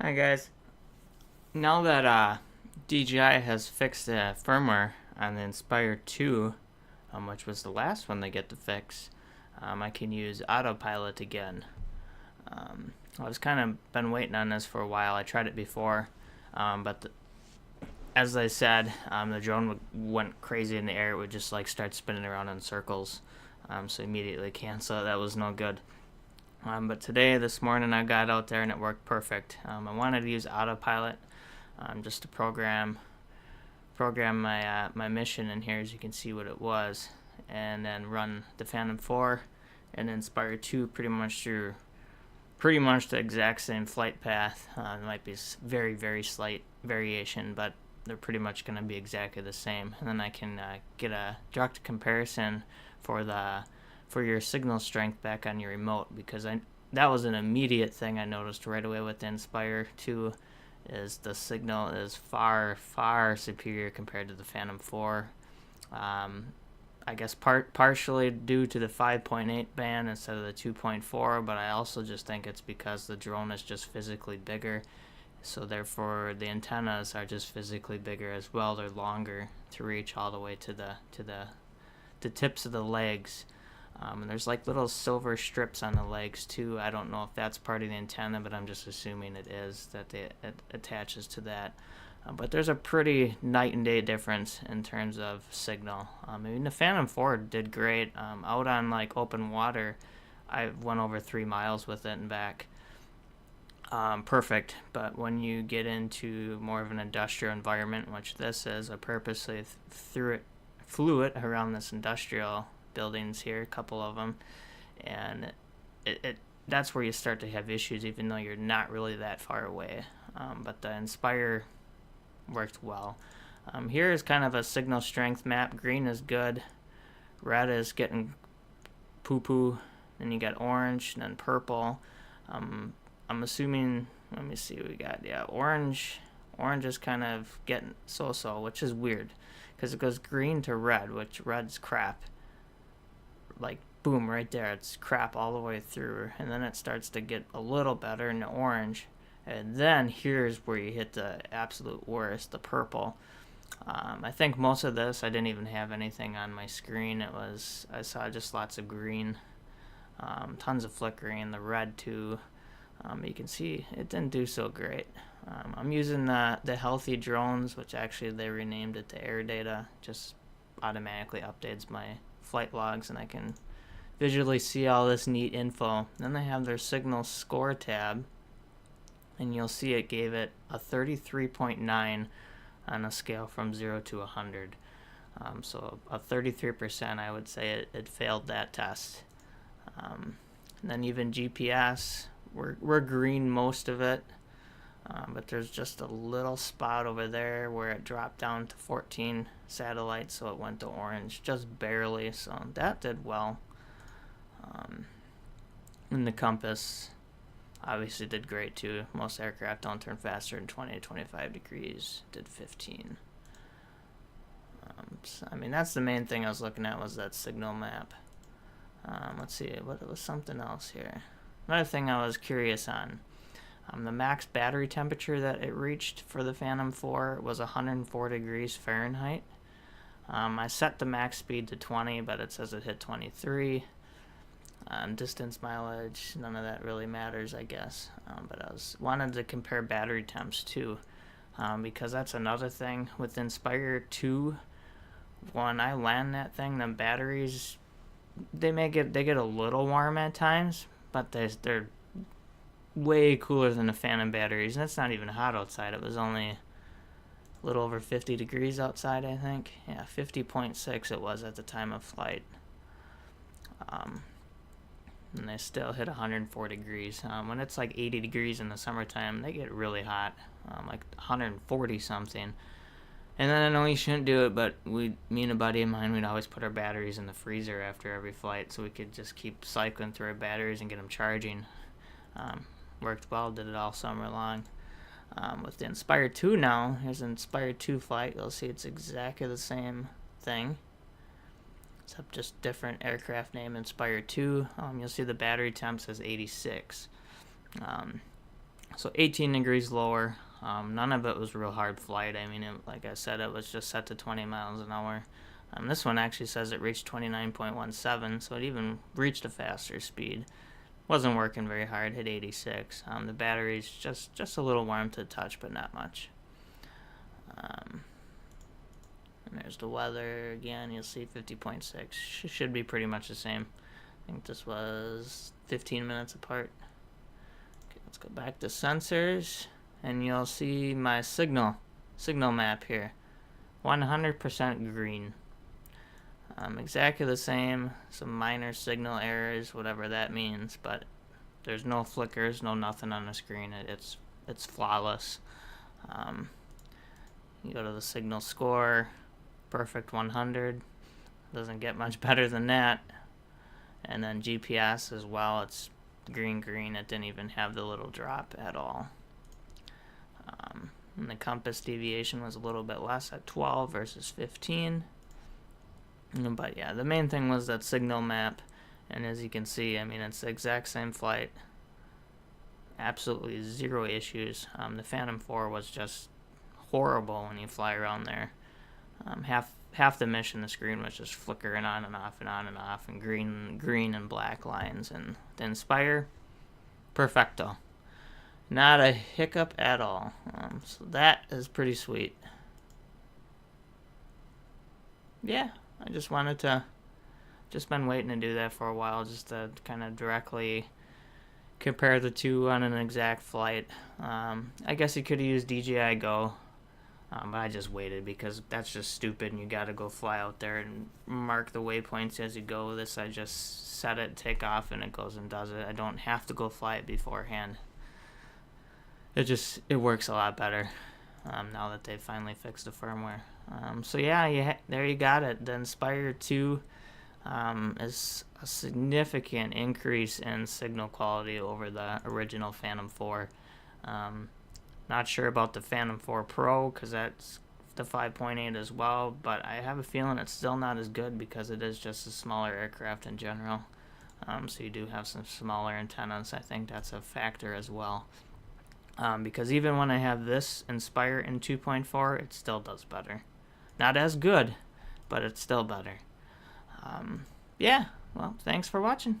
Hi guys. Now that DJI has fixed the firmware on the Inspire 2, which was the last one they get to fix, I can use Autopilot again. I was kind of been waiting on this for a while. I tried it before, but as I said, the drone went crazy in the air. It would just like start spinning around in circles. So immediately cancel it. That was no good. But today, this morning, I got out there and it worked perfect. I wanted to use Autopilot just to program my mission in here, as you can see what it was, and then run the Phantom 4 and Inspire 2 pretty much the exact same flight path. There might be very slight variation, but they're pretty much going to be exactly the same. And then I can get a direct comparison for your signal strength back on your remote, because that was an immediate thing I noticed right away with the Inspire 2, is the signal is far superior compared to the Phantom 4. I guess partially due to the 5.8 band instead of the 2.4, but I also just think it's because the drone is just physically bigger, so therefore the antennas are just physically bigger as well. They're longer to reach all the way to the tips of the legs. And there's like little silver strips on the legs too. I don't know if that's part of the antenna, but I'm just assuming it is, that it attaches to that. But there's a pretty night and day difference in terms of signal. Even the Phantom 4 did great. Out on like open water, I went over 3 miles with it and back. Perfect. But when you get into more of an industrial environment, which this is, I purposely flew it around this industrial buildings here, a couple of them, and that's where you start to have issues, even though you're not really that far away. But the Inspire worked well. Here is kind of a signal strength map. Green is good, red is getting poo-poo, then you got orange, and then purple. I'm assuming, let me see what we got. Yeah, orange is kind of getting so-so, which is weird, because it goes green to red, which red's crap. Like, boom, right there, it's crap all the way through, and then it starts to get a little better in the orange, and then here's where you hit the absolute worst, the purple. I think most of this, I didn't even have anything on my screen. I saw just lots of green, tons of flickering, the red too. You can see it didn't do so great. I'm using the healthy drones, which actually they renamed it to Air Data. Just automatically updates my flight logs, and I can visually see all this neat info. Then they have their signal score tab, and you'll see it gave it a 33.9 on a scale from 0 to 100. So a 33%, I would say it failed that test. And then even GPS, we're green most of it, but there's just a little spot over there where it dropped down to 14 satellites, so it went to orange just barely, so that did well. And the compass obviously did great too. Most aircraft don't turn faster than 20 to 25 degrees, did 15. So, that's the main thing I was looking at, was that signal map. Let's see, what was something else here. Another thing I was curious on, the max battery temperature that it reached for the Phantom 4 was 104 degrees Fahrenheit. I set the max speed to 20, but it says it hit 23. Distance, mileage, none of that really matters, I guess. But I wanted to compare battery temps too, because that's another thing with Inspire 2. When I land that thing, the batteries, they get a little warm at times, but they're way cooler than the Phantom batteries, and it's not even hot outside. It was only a little over 50 degrees outside, I think. Yeah, 50.6 it was at the time of flight. And they still hit 104 degrees. When it's like 80 degrees in the summertime, they get really hot, like 140 something. And then I know you shouldn't do it, but me and a buddy of mine, we'd always put our batteries in the freezer after every flight, so we could just keep cycling through our batteries and get them charging. Worked well, did it all summer long. With the Inspire 2 now, here's an Inspire 2 flight. You'll see it's exactly the same thing, except just different aircraft name, Inspire 2. You'll see the battery temp says 86. So 18 degrees lower. None of it was real hard flight. I mean, like I said, it was just set to 20 miles an hour. This one actually says it reached 29.17, so it even reached a faster speed. Wasn't working very hard, hit 86. The battery's just a little warm to the touch, but not much. And there's the weather again. You'll see 50.6. Should be pretty much the same. I think this was 15 minutes apart. Okay, let's go back to sensors, and you'll see my signal map here. 100% green. Exactly the same. Some minor signal errors, whatever that means, but there's no flickers, no nothing on the screen. It's flawless. You go to the signal score, perfect 100. Doesn't get much better than that. And then GPS as well, it's green. It didn't even have the little drop at all. And the compass deviation was a little bit less at 12 versus 15. But yeah, the main thing was that signal map. And as you can see, I mean, it's the exact same flight. Absolutely zero issues. The Phantom 4 was just horrible when you fly around there. Half the mission, the screen was just flickering on and off and on and off, and green and black lines. And the Inspire, perfecto. Not a hiccup at all. So that is pretty sweet. Yeah, I just wanted to, just been waiting to do that for a while, just to kind of directly compare the two on an exact flight. I guess you could have used DJI Go, but I just waited because that's just stupid, and you got to go fly out there and mark the waypoints as you go. This, I just set it, take off, and it goes and does it. I don't have to go fly it beforehand. It works a lot better now that they've finally fixed the firmware. So yeah, there you got it. The Inspire 2 is a significant increase in signal quality over the original Phantom 4. Not sure about the Phantom 4 Pro because that's the 5.8 as well, but I have a feeling it's still not as good because it is just a smaller aircraft in general. So you do have some smaller antennas. I think that's a factor as well. Because even when I have this Inspire in 2.4, it still does better. Not as good, but it's still better. Yeah, well, thanks for watching.